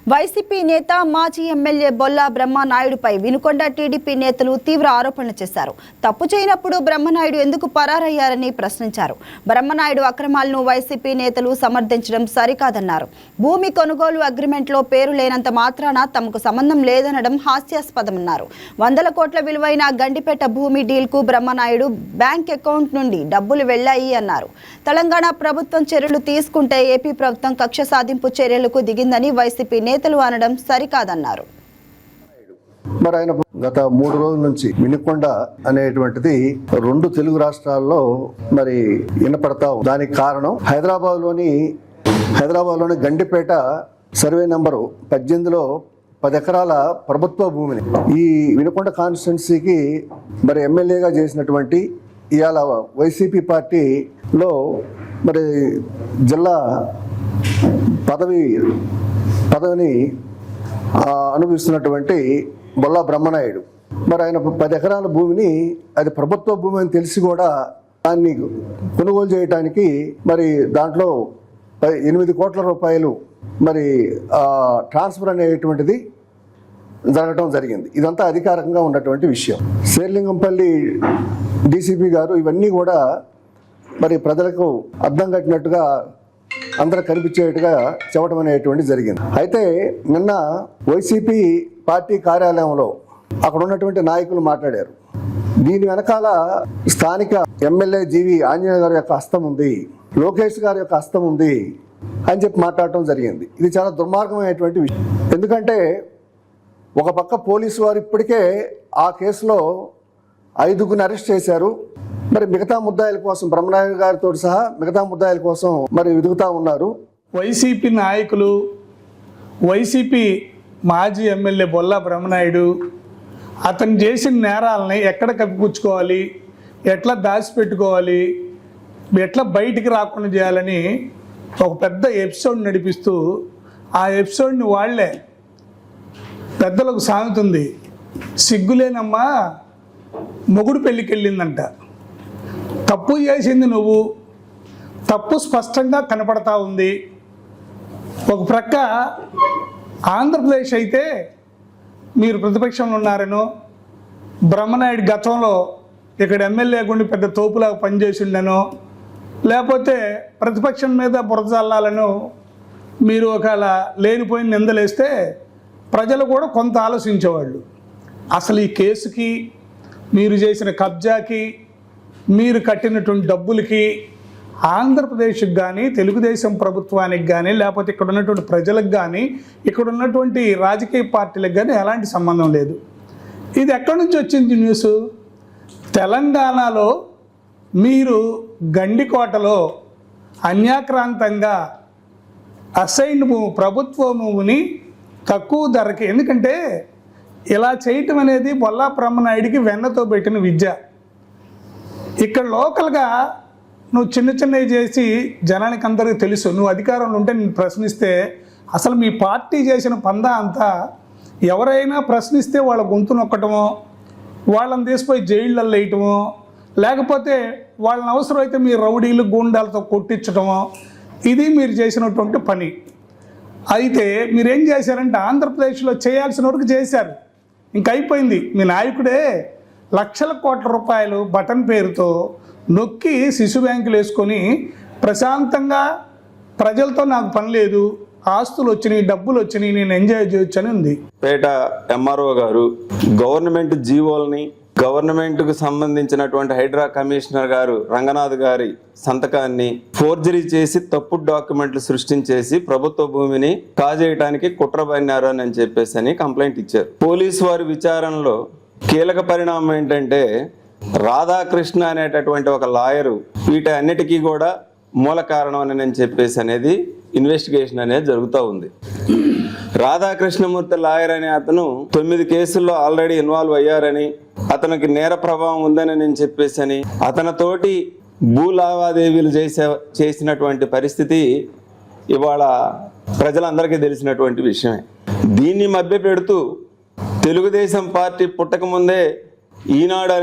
YCP నేత మాజీ MLA Bolla బ్రహ్మనాయుడుపై Vinukonda TDP నేతలు తీవ్ర ఆరోపణలు చేశారు. తప్పు చేయనప్పుడు బ్రహ్మనాయుడు ఎందుకు పరారయ్యారని ప్రశ్నించారు. బ్రహ్మనాయుడు అక్రమాలను వైసీపీ నేతలు సమర్థించడం సరికాదన్నారు. భూమి కొనుగోలు అగ్రిమెంట్లో పేరు లేనంత మాత్రాన తమకు సంబంధం లేదనడం హాస్యాస్పదమన్నారు. 100 కోట్ల విలువైన గండిపేట భూమి డీల్కు బ్రహ్మనాయుడు బ్యాంక్ అకౌంట్ నుండి డబ్బులు వెళ్లాయి అన్నారు. తెలంగాణ ప్రభుత్వం చర్యలు తీసుకుంటే ఏపీ ప్రభుత్వం కక్ష సాధింపు చర్యలకు దిగిందని వైసీపీ నేతలు అనడం సరికాదన్నారు. మరి ఆయన గత 3 రోజుల నుంచి వినుకొండ అనేటువంటిది 2 తెలుగు రాష్ట్రాల్లో మరి వినపడతా. దానికి కారణం హైదరాబాద్లోని గండిపేట సర్వే నంబరు 18లో 10 ఎకరాల ప్రభుత్వ భూమిని ఈ వినుకొండ కాన్స్టిట్యున్సీకి మరి ఎమ్మెల్యేగా చేసినటువంటి ఇవాళ వైసీపీ పార్టీలో మరి జిల్లా పదవిని అనుభవిస్తున్నటువంటి బొల్లా బ్రహ్మనాయుడు మరి ఆయన 10 ఎకరాల భూమిని అది ప్రభుత్వ భూమి అని తెలిసి కూడా దాన్ని కొనుగోలు చేయడానికి మరి దాంట్లో 8 కోట్ల రూపాయలు మరి ట్రాన్స్ఫర్ అనేటువంటిది జరగడం జరిగింది. ఇదంతా అధికారికంగా ఉన్నటువంటి విషయం. శేర్లింగంపల్లి డీసీపీ గారు ఇవన్నీ కూడా మరి ప్రజలకు అర్థం కట్టినట్టుగా అందరూ కనిపించేట్టుగా చెప్పడం అనేటువంటి జరిగింది. అయితే నిన్న వైసీపీ పార్టీ కార్యాలయంలో అక్కడ ఉన్నటువంటి నాయకులు మాట్లాడారు. దీని వెనకాల స్థానిక ఎమ్మెల్యే జీవి ఆంజనేయ గారి యొక్క హస్తం ఉంది, లోకేష్ గారి యొక్క హస్తం ఉంది అని చెప్పి మాట్లాడటం జరిగింది. ఇది చాలా దుర్మార్గమైనటువంటి విషయం. ఎందుకంటే ఒక పక్క పోలీసు వారు ఇప్పటికే ఆ కేసులో 5గురిని అరెస్ట్ చేశారు. మరి మిగతా ముద్దాయిల కోసం బ్రహ్మనాయుడు గారితో సహా మిగతా ముద్దాయిల కోసం మరి వెతుకుతా ఉన్నారు. వైసీపీ నాయకులు, వైసీపీ మాజీ ఎమ్మెల్యే బొల్లా బ్రహ్మనాయుడు అతను చేసిన నేరాలని ఎక్కడ కప్పిపుచ్చుకోవాలి, ఎట్లా దాచిపెట్టుకోవాలి, ఎట్లా బయటికి రాకుండా చేయాలని ఒక పెద్ద ఎపిసోడ్ నడిపిస్తూ ఆ ఎపిసోడ్ని వాళ్లే పెద్దలకు సాగుతుంది. సిగ్గులేనమ్మా మొగుడు పెళ్ళికి వెళ్ళిందంట. తప్పు చేసింది నువ్వు, తప్పు స్పష్టంగా కనపడతా ఉంది. ఒక ప్రక్క ఆంధ్రప్రదేశ్ అయితే మీరు ప్రతిపక్షంలో ఉన్నారనో, బ్రహ్మనాయుడు గతంలో ఇక్కడ ఎమ్మెల్యే గుండి పెద్ద తోపులాగా పనిచేసిండనో, లేకపోతే ప్రతిపక్షం మీద బురదల్లాలనో మీరు ఒకవేళ లేనిపోయిన నిందలేస్తే ప్రజలు కూడా కొంత ఆలోచించేవాళ్ళు. అసలు ఈ కేసుకి, మీరు చేసిన కబ్జాకి, మీరు కట్టినటువంటి డబ్బులకి ఆంధ్రప్రదేశ్కి కానీ, తెలుగుదేశం ప్రభుత్వానికి కానీ, లేకపోతే ఇక్కడ ఉన్నటువంటి ప్రజలకు కానీ, ఇక్కడ ఉన్నటువంటి రాజకీయ పార్టీలకు కానీ ఎలాంటి సంబంధం లేదు. ఇది ఎక్కడి నుంచి వచ్చింది న్యూస్? తెలంగాణలో మీరు గండికోటలో అన్యాక్రాంతంగా అసైన్డ్ ప్రభుత్వ భూమిని తక్కువ ధరకి, ఎందుకంటే ఇలా చేయటం అనేది బొల్లా బ్రహ్మనాయుడికి వెన్నతో పెట్టిన విద్య. ఇక్కడ లోకల్గా నువ్వు చిన్నవి చేసి జనానికి అందరికీ తెలుసు. నువ్వు అధికారంలో ఉంటే నేను ప్రశ్నిస్తే అసలు మీ పార్టీ చేసిన పందా అంతా ఎవరైనా ప్రశ్నిస్తే వాళ్ళ గొంతు నొక్కటమో, వాళ్ళని తీసిపోయి జైళ్ళల్లో వేయటమో, లేకపోతే వాళ్ళని అవసరమైతే మీ రౌడీలు గూండాలతో కొట్టించటమో, ఇది మీరు చేసినటువంటి పని. అయితే మీరేం చేశారంటే ఆంధ్రప్రదేశ్లో చేయాల్సిన వరకు చేశారు, ఇంకైపోయింది. మీ నాయకుడే లక్షల కోట్ల రూపాయలు బటన్ పేరుతో నొక్కి శిశు బ్యాంకులు వేసుకొని ప్రశాంతంగా ప్రజలతో నాకు పని లేదు, ఆస్తులు వచ్చినాయి, డబ్బులు వచ్చినాయి, నేను ఎంజాయ్ చేయొచ్చు అని ఉంది. పేట ఎంఆర్ఓ గారు గవర్నమెంట్ జీవోల్ని, గవర్నమెంట్కు సంబంధించినటువంటి హైడ్రా కమిషనర్ గారు రంగనాథ్ గారి సంతకాన్ని ఫోర్జరీ చేసి తప్పుడు డాక్యుమెంట్లు సృష్టించేసి ప్రభుత్వ భూమిని కాజేయడానికి కుట్ర పన్నారు అని చెప్పేసి కంప్లైంట్ ఇచ్చారు. పోలీసు వారి విచారణలో కీలక పరిణామం ఏంటంటే రాధాకృష్ణ అనేటటువంటి ఒక లాయరు వీటన్నిటికీ కూడా మూల కారణం అని చెప్పేసి అనేది ఇన్వెస్టిగేషన్ అనేది జరుగుతూ ఉంది. రాధాకృష్ణమూర్తి లాయర్ అనే అతను 9 కేసుల్లో ఆల్రెడీ ఇన్వాల్వ్ అయ్యారని, అతనికి నేర ప్రభావం ఉందని నేను చెప్పేసి అతనితోటి భూ లావాదేవీలు చేసినటువంటి పరిస్థితి ఇవాళ ప్రజలందరికీ తెలిసినటువంటి విషయమే. దీన్ని మభ్య పెడుతూ తెలుగుదేశం పార్టీ పుట్టకముందే ఈనాడు